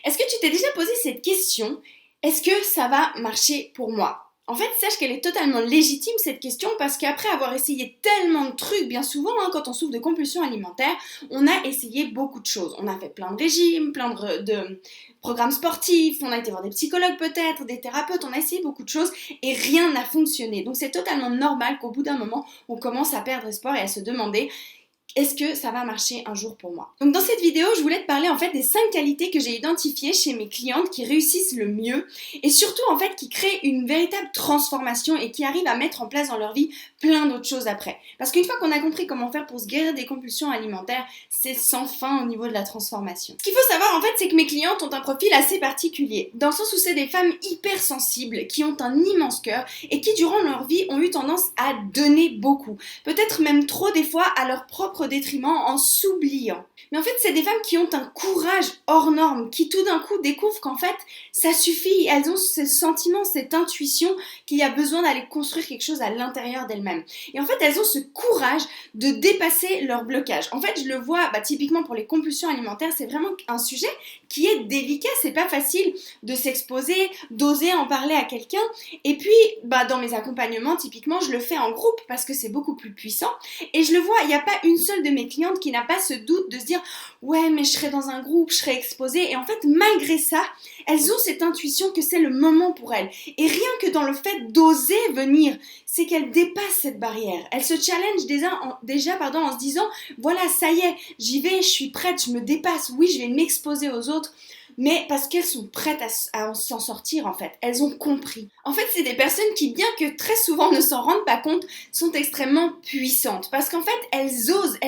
Est-ce que tu t'es déjà posé cette question? Est-ce que ça va marcher pour moi? En fait, sache qu'elle est totalement légitime cette question parce qu'après avoir essayé tellement de trucs, bien souvent, quand on souffre de compulsion alimentaire, on a essayé beaucoup de choses. On a fait plein de régimes, plein de programmes sportifs, on a été voir des psychologues peut-être, des thérapeutes, on a essayé beaucoup de choses et rien n'a fonctionné. Donc c'est totalement normal qu'au bout d'un moment, on commence à perdre espoir et à se demander est-ce que ça va marcher un jour pour moi? Donc dans cette vidéo, je voulais te parler en fait des 5 qualités que j'ai identifiées chez mes clientes qui réussissent le mieux et surtout en fait qui créent une véritable transformation et qui arrivent à mettre en place dans leur vie plein d'autres choses après. Parce qu'une fois qu'on a compris comment faire pour se guérir des compulsions alimentaires, c'est sans fin au niveau de la transformation. Ce qu'il faut savoir en fait, c'est que mes clientes ont un profil assez particulier, dans le sens où c'est des femmes hypersensibles qui ont un immense cœur et qui durant leur vie ont eu tendance à donner beaucoup, peut-être même trop des fois à leur propre détriment en s'oubliant. Mais en fait, c'est des femmes qui ont un courage hors norme, qui tout d'un coup découvrent qu'en fait, ça suffit, elles ont ce sentiment, cette intuition qu'il y a besoin d'aller construire quelque chose à l'intérieur d'elles-mêmes. Et en fait, elles ont ce courage de dépasser leur blocage. En fait, je le vois typiquement pour les compulsions alimentaires, c'est vraiment un sujet qui est délicat, c'est pas facile de s'exposer, d'oser en parler à quelqu'un. Et puis, dans mes accompagnements, typiquement, je le fais en groupe parce que c'est beaucoup plus puissant. Et je le vois, il n'y a pas une seule de mes clientes qui n'a pas ce doute de se dire ouais mais je serai dans un groupe, je serai exposée et en fait malgré ça elles ont cette intuition que c'est le moment pour elles et rien que dans le fait d'oser venir c'est qu'elles dépassent cette barrière, elles se challengent déjà en se disant voilà ça y est j'y vais, je suis prête, je me dépasse, oui je vais m'exposer aux autres mais parce qu'elles sont prêtes à s'en sortir en fait, elles ont compris. En fait, c'est des personnes qui, bien que très souvent ne s'en rendent pas compte, sont extrêmement puissantes parce qu'en fait, elles osent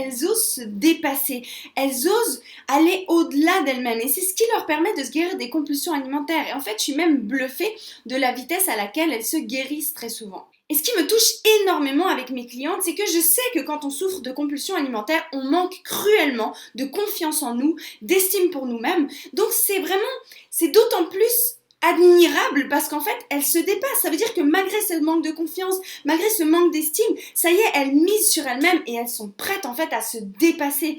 se dépasser, elles osent aller au-delà d'elles-mêmes et c'est ce qui leur permet de se guérir des compulsions alimentaires. Et en fait, je suis même bluffée de la vitesse à laquelle elles se guérissent très souvent. Et ce qui me touche énormément avec mes clientes, c'est que je sais que quand on souffre de compulsions alimentaires, on manque cruellement de confiance en nous, d'estime pour nous-mêmes. Donc c'est d'autant plus admirable parce qu'en fait, elles se dépassent. Ça veut dire que malgré ce manque de confiance, malgré ce manque d'estime, ça y est, elles misent sur elles-mêmes et elles sont prêtes en fait à se dépasser.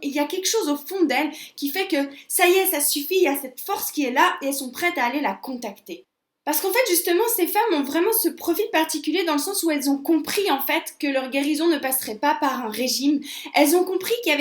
Il y a quelque chose au fond d'elles qui fait que ça y est, ça suffit, il y a cette force qui est là et elles sont prêtes à aller la contacter. Parce qu'en fait, justement, ces femmes ont vraiment ce profil particulier dans le sens où elles ont compris, en fait, que leur guérison ne passerait pas par un régime. Elles ont compris qu'il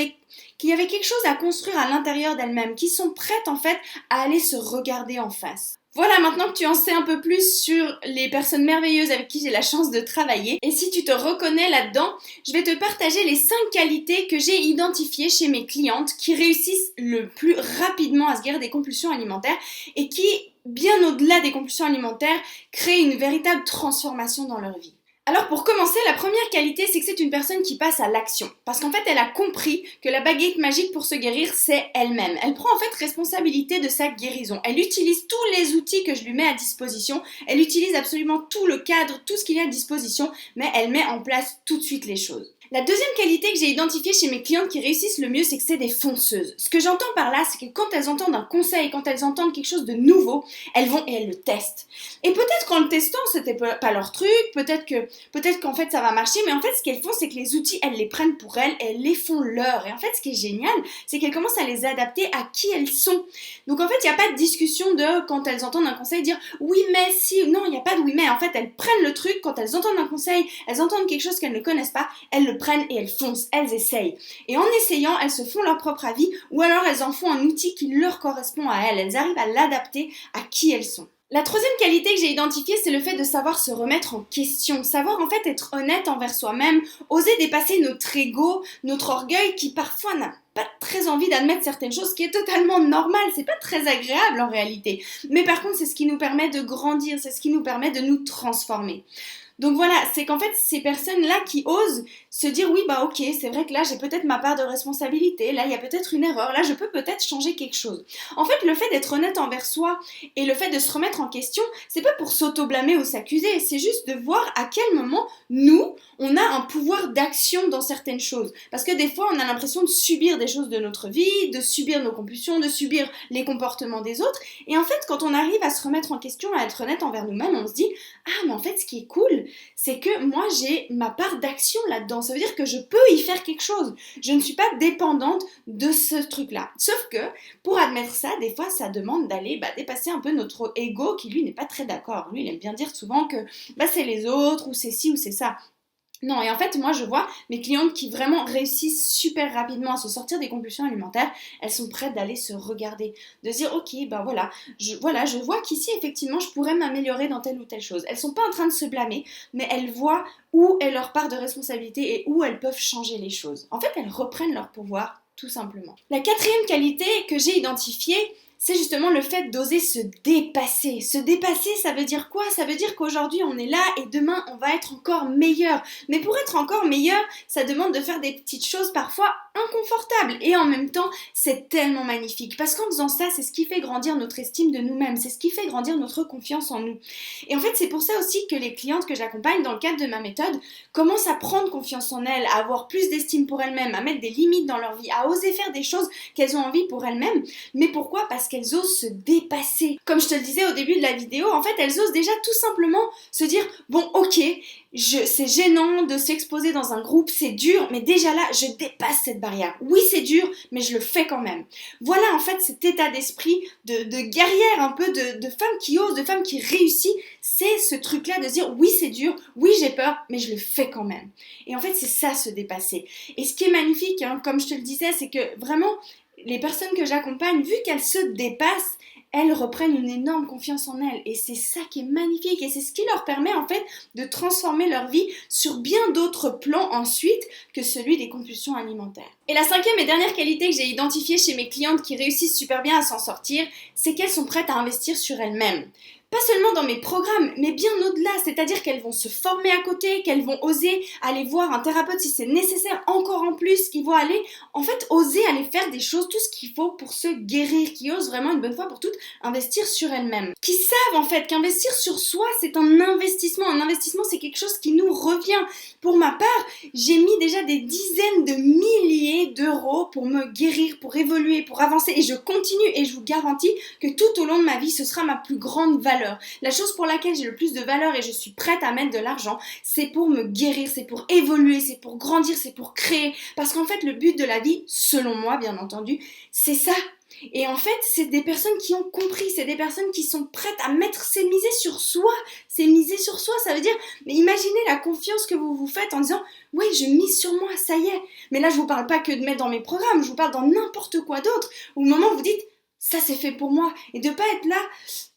y avait quelque chose à construire à l'intérieur d'elles-mêmes, qui sont prêtes, en fait, à aller se regarder en face. Voilà, maintenant que tu en sais un peu plus sur les personnes merveilleuses avec qui j'ai la chance de travailler, et si tu te reconnais là-dedans, je vais te partager les 5 qualités que j'ai identifiées chez mes clientes qui réussissent le plus rapidement à se guérir des compulsions alimentaires et qui, bien au-delà des compulsions alimentaires, créent une véritable transformation dans leur vie. Alors pour commencer, la première qualité, c'est que c'est une personne qui passe à l'action. Parce qu'en fait, elle a compris que la baguette magique pour se guérir, c'est elle-même. Elle prend en fait responsabilité de sa guérison. Elle utilise tous les outils que je lui mets à disposition. Elle utilise absolument tout le cadre, tout ce qu'il y a à disposition, mais elle met en place tout de suite les choses. La deuxième qualité que j'ai identifiée chez mes clientes qui réussissent le mieux, c'est que c'est des fonceuses. Ce que j'entends par là, c'est que quand elles entendent un conseil, quand elles entendent quelque chose de nouveau, elles vont et elles le testent. Et peut-être qu'en le testant, c'était pas leur truc, peut-être qu'en fait ça va marcher, mais en fait ce qu'elles font, c'est que les outils, elles les prennent pour elles, et elles les font leurs. Et en fait ce qui est génial, c'est qu'elles commencent à les adapter à qui elles sont. Donc en fait, il n'y a pas de discussion de quand elles entendent un conseil dire oui mais si, non, il n'y a pas de oui mais. En fait, elles prennent le truc, quand elles entendent un conseil, elles entendent quelque chose qu'elles ne connaissent pas, elles le prennent et elles foncent, elles essayent. Et en essayant, elles se font leur propre avis ou alors elles en font un outil qui leur correspond à elles. Elles arrivent à l'adapter à qui elles sont. La troisième qualité que j'ai identifiée, c'est le fait de savoir se remettre en question, savoir en fait être honnête envers soi-même, oser dépasser notre ego, notre orgueil qui parfois n'a pas très envie d'admettre certaines choses, ce qui est totalement normal, c'est pas très agréable en réalité. Mais par contre, c'est ce qui nous permet de grandir, c'est ce qui nous permet de nous transformer. Donc voilà, c'est qu'en fait, ces personnes-là qui osent se dire oui, ok, c'est vrai que là, j'ai peut-être ma part de responsabilité, là, il y a peut-être une erreur, là, je peux peut-être changer quelque chose. En fait, le fait d'être honnête envers soi et le fait de se remettre en question, c'est pas pour s'auto-blâmer ou s'accuser, c'est juste de voir à quel moment, nous, on a un pouvoir d'action dans certaines choses. Parce que des fois, on a l'impression de subir des choses de notre vie, de subir nos compulsions, de subir les comportements des autres. Et en fait, quand on arrive à se remettre en question, à être honnête envers nous-mêmes, on se dit « Ah, mais en fait, ce qui est cool, c'est que moi j'ai ma part d'action là-dedans. Ça veut dire que je peux y faire quelque chose. Je ne suis pas dépendante de ce truc-là. Sauf que pour admettre ça, des fois ça demande d'aller dépasser un peu notre ego qui lui n'est pas très d'accord. Lui il aime bien dire souvent que c'est les autres ou c'est ci ou c'est ça. Non, et en fait, moi, je vois mes clientes qui vraiment réussissent super rapidement à se sortir des compulsions alimentaires, elles sont prêtes d'aller se regarder, de se dire, ok, je vois qu'ici, effectivement, je pourrais m'améliorer dans telle ou telle chose. Elles sont pas en train de se blâmer, mais elles voient où est leur part de responsabilité et où elles peuvent changer les choses. En fait, elles reprennent leur pouvoir, tout simplement. La quatrième qualité que j'ai identifiée, c'est justement le fait d'oser se dépasser. Se dépasser, ça veut dire quoi? Ça veut dire qu'aujourd'hui on est là et demain on va être encore meilleur. Mais pour être encore meilleur, ça demande de faire des petites choses parfois inconfortables. Et en même temps, c'est tellement magnifique. Parce qu'en faisant ça, c'est ce qui fait grandir notre estime de nous-mêmes. C'est ce qui fait grandir notre confiance en nous. Et en fait, c'est pour ça aussi que les clientes que j'accompagne dans le cadre de ma méthode commencent à prendre confiance en elles, à avoir plus d'estime pour elles-mêmes, à mettre des limites dans leur vie, à oser faire des choses qu'elles ont envie pour elles-mêmes. Mais pourquoi? Parce qu'elles osent se dépasser. Comme je te le disais au début de la vidéo, en fait, elles osent déjà tout simplement se dire, bon, ok, c'est gênant de s'exposer dans un groupe, c'est dur, mais déjà là, je dépasse cette barrière. Oui, c'est dur, mais je le fais quand même. Voilà, en fait, cet état d'esprit de guerrière, un peu de femme qui ose, de femme qui réussit, c'est ce truc-là de dire, oui, c'est dur, oui, j'ai peur, mais je le fais quand même. Et en fait, c'est ça, se dépasser. Et ce qui est magnifique, comme je te le disais, c'est que vraiment, les personnes que j'accompagne, vu qu'elles se dépassent, elles reprennent une énorme confiance en elles. Et c'est ça qui est magnifique. Et c'est ce qui leur permet en fait de transformer leur vie sur bien d'autres plans ensuite que celui des compulsions alimentaires. Et la cinquième et dernière qualité que j'ai identifiée chez mes clientes qui réussissent super bien à s'en sortir, c'est qu'elles sont prêtes à investir sur elles-mêmes. Pas seulement dans mes programmes, mais bien au-delà, c'est-à-dire qu'elles vont se former à côté, qu'elles vont oser aller voir un thérapeute si c'est nécessaire encore en plus, qu'ils vont aller, en fait, oser aller faire des choses, tout ce qu'il faut pour se guérir, qui osent vraiment une bonne fois pour toutes investir sur elles-mêmes. Qui savent en fait qu'investir sur soi, c'est un investissement. Un investissement, c'est quelque chose qui nous revient. Pour ma part, j'ai mis déjà des dizaines de milliers d'euros pour me guérir, pour évoluer, pour avancer, et je continue et je vous garantis que tout au long de ma vie, ce sera ma plus grande valeur. La chose pour laquelle j'ai le plus de valeur et je suis prête à mettre de l'argent, c'est pour me guérir, c'est pour évoluer, c'est pour grandir, c'est pour créer. Parce qu'en fait, le but de la vie, selon moi, bien entendu, c'est ça. Et en fait, c'est des personnes qui ont compris, c'est des personnes qui sont prêtes à miser sur soi. C'est miser sur soi, ça veut dire, mais imaginez la confiance que vous vous faites en disant, oui, je mise sur moi, ça y est. Mais là, je vous parle pas que de mettre dans mes programmes, je vous parle dans n'importe quoi d'autre, au moment où vous dites, ça c'est fait pour moi. Et de pas être là,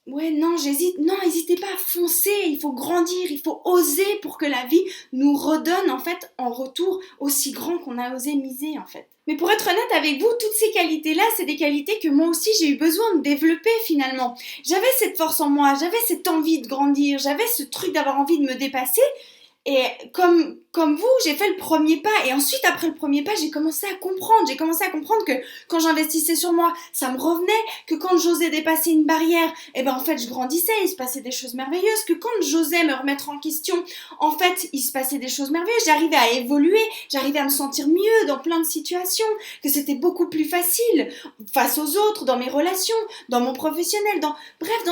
ouais, non, j'hésite. Non, n'hésitez pas à foncer. Il faut grandir, il faut oser pour que la vie nous redonne, en fait, en retour aussi grand qu'on a osé miser, en fait. Mais pour être honnête avec vous, toutes ces qualités-là, c'est des qualités que moi aussi j'ai eu besoin de développer finalement. J'avais cette force en moi, j'avais cette envie de grandir, j'avais ce truc d'avoir envie de me dépasser. Et comme vous, j'ai fait le premier pas et ensuite après le premier pas, j'ai commencé à comprendre. J'ai commencé à comprendre que quand j'investissais sur moi, ça me revenait, que quand j'osais dépasser une barrière, en fait je grandissais, il se passait des choses merveilleuses, que quand j'osais me remettre en question, en fait il se passait des choses merveilleuses, j'arrivais à évoluer, j'arrivais à me sentir mieux dans plein de situations, que c'était beaucoup plus facile face aux autres, dans mes relations, dans mon professionnel, dans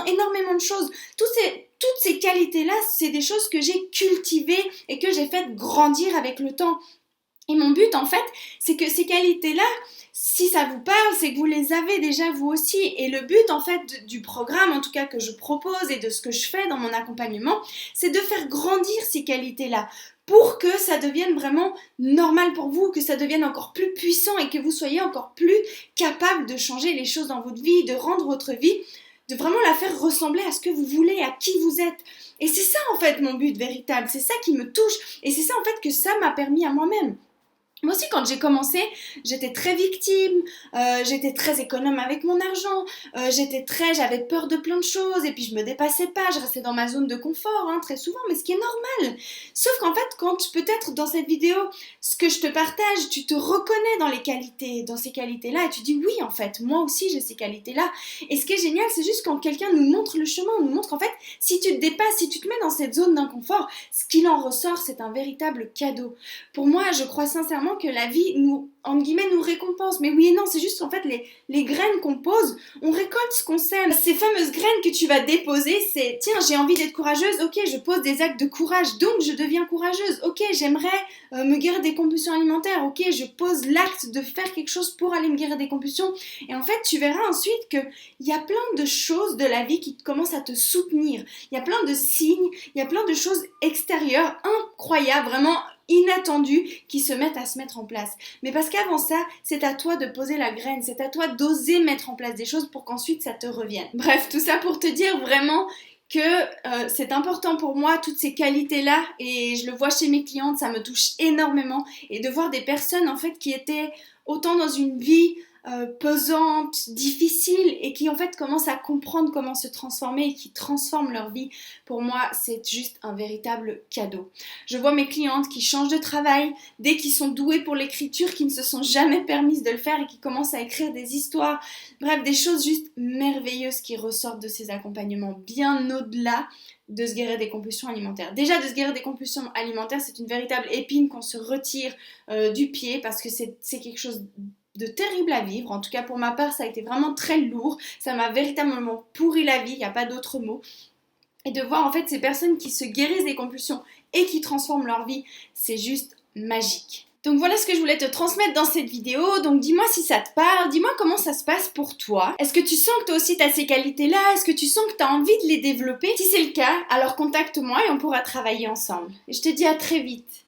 énormément de choses. Toutes ces qualités-là, c'est des choses que j'ai cultivées et que j'ai fait grandir avec le temps. Et mon but, en fait, c'est que ces qualités-là, si ça vous parle, c'est que vous les avez déjà vous aussi. Et le but, en fait, du programme, en tout cas que je propose et de ce que je fais dans mon accompagnement, c'est de faire grandir ces qualités-là pour que ça devienne vraiment normal pour vous, que ça devienne encore plus puissant et que vous soyez encore plus capable de changer les choses dans votre vie, de rendre votre vie, de vraiment la faire ressembler à ce que vous voulez, à qui vous êtes. Et c'est ça en fait mon but véritable, c'est ça qui me touche et c'est ça en fait que ça m'a permis à moi-même. Moi aussi, quand j'ai commencé, j'étais très victime, j'étais très économe avec mon argent, j'avais peur de plein de choses et puis je me dépassais pas, je restais dans ma zone de confort très souvent, mais ce qui est normal. Sauf qu'en fait, quand peut-être dans cette vidéo, ce que je te partage, tu te reconnais dans ces qualités-là et tu dis oui, en fait, moi aussi j'ai ces qualités-là. Et ce qui est génial, c'est juste quand quelqu'un nous montre le chemin, on nous montre qu'en fait, si tu te dépasses, si tu te mets dans cette zone d'inconfort, ce qu'il en ressort, c'est un véritable cadeau. Pour moi, je crois sincèrement vraiment que la vie nous, entre guillemets, nous récompense. Mais oui et non, c'est juste qu'en fait, les graines qu'on pose, on récolte ce qu'on sème. Ces fameuses graines que tu vas déposer, c'est tiens, j'ai envie d'être courageuse, ok, je pose des actes de courage, donc je deviens courageuse. Ok, j'aimerais me guérir des compulsions alimentaires, ok, je pose l'acte de faire quelque chose pour aller me guérir des compulsions. Et en fait, tu verras ensuite qu'il y a plein de choses de la vie qui commencent à te soutenir. Il y a plein de signes, il y a plein de choses extérieures incroyables, vraiment inattendues qui se mettent à se mettre en place. Mais parce qu'avant ça, c'est à toi de poser la graine, c'est à toi d'oser mettre en place des choses pour qu'ensuite ça te revienne. Bref, tout ça pour te dire vraiment que c'est important pour moi, toutes ces qualités-là, et je le vois chez mes clientes, ça me touche énormément, et de voir des personnes en fait qui étaient autant dans une vie pesante, difficile, et qui en fait commencent à comprendre comment se transformer et qui transforment leur vie, pour moi c'est juste un véritable cadeau. Je vois mes clientes qui changent de travail dès qu'ils sont douées pour l'écriture, qui ne se sont jamais permises de le faire et qui commencent à écrire des histoires, bref des choses juste merveilleuses qui ressortent de ces accompagnements, bien au-delà de se guérir des compulsions alimentaires. Déjà, de se guérir des compulsions alimentaires, c'est une véritable épine qu'on se retire du pied parce que c'est quelque chose de terrible à vivre. En tout cas, pour ma part, ça a été vraiment très lourd. Ça m'a véritablement pourri la vie, il n'y a pas d'autre mot. Et de voir en fait ces personnes qui se guérissent des compulsions et qui transforment leur vie, c'est juste magique. Donc voilà ce que je voulais te transmettre dans cette vidéo. Donc dis-moi si ça te parle, dis-moi comment ça se passe pour toi. Est-ce que tu sens que toi aussi tu as ces qualités-là? Est-ce que tu sens que tu as envie de les développer? Si c'est le cas, alors contacte-moi et on pourra travailler ensemble. Et je te dis à très vite.